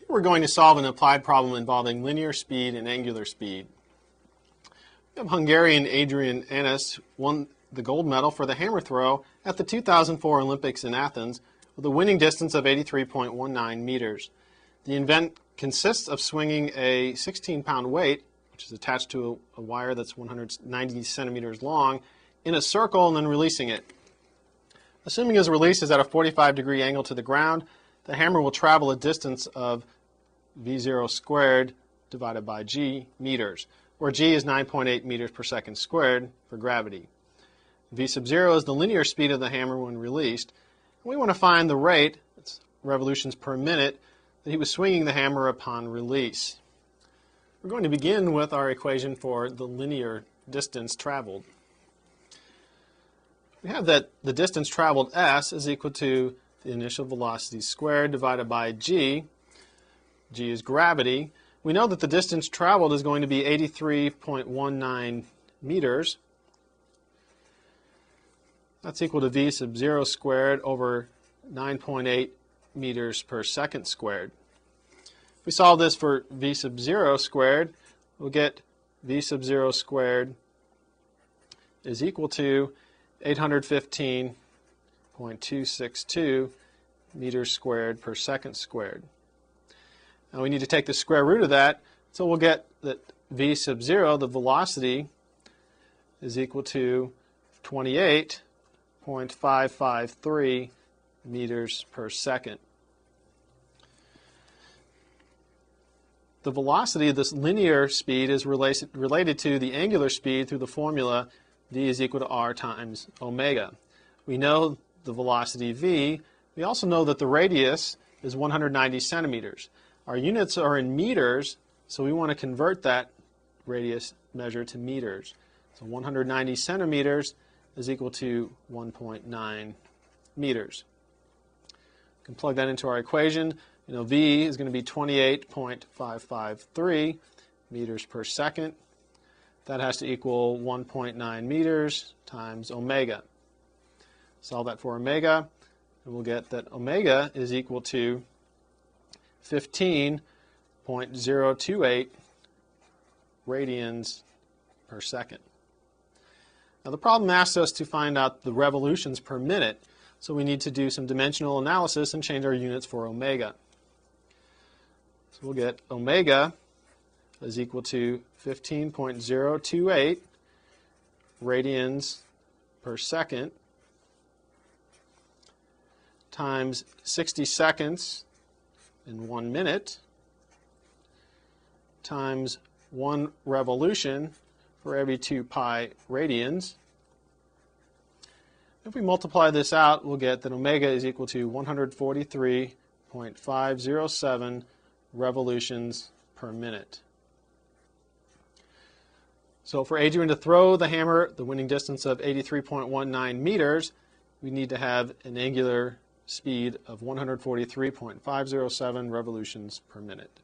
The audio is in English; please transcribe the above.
We're going to solve an applied problem involving linear speed and angular speed. We have Hungarian Adrian Anis won the gold medal for the hammer throw at the 2004 Olympics in Athens with a winning distance of 83.19 meters. The event consists of swinging a 16-pound weight, which is attached to a wire that's 190 centimeters long, in a circle and then releasing it. Assuming his release is at a 45-degree angle to the ground, the hammer will travel a distance of v0 squared divided by g meters, where g is 9.8 meters per second squared for gravity. V sub 0 is the linear speed of the hammer when released. And we want to find the rate, that's revolutions per minute, that he was swinging the hammer upon release. We're going to begin with our equation for the linear distance traveled. We have that the distance traveled s is equal to the initial velocity squared divided by g. G is gravity. We know that the distance traveled is going to be 83.19 meters. That's equal to v sub 0 squared over 9.8 meters per second squared. If we solve this for v sub 0 squared, we'll get v sub 0 squared is equal to 815.262 meters squared per second squared. Now we need to take the square root of that, so we'll get that v sub 0, the velocity, is equal to 28.553 meters per second. The velocity of this linear speed is related to the angular speed through the formula v is equal to r times omega. We know the velocity v. We also know that the radius is 190 centimeters. Our units are in meters, so we want to convert that radius measure to meters. So 190 centimeters is equal to 1.9 meters. We can plug that into our equation. V is going to be 28.553 meters per second. That has to equal 1.9 meters times omega. Solve that for omega, and we'll get that omega is equal to 15.028 radians per second. Now the problem asks us to find out the revolutions per minute, so we need to do some dimensional analysis and change our units for omega. So we'll get omega is equal to 15.028 radians per second times 60 seconds in 1 minute times 1 revolution for every 2 pi radians. If we multiply this out, we'll get that omega is equal to 143.507 revolutions per minute. So for Adrian to throw the hammer the winning distance of 83.19 meters, we need to have an angular speed of 143.507 revolutions per minute.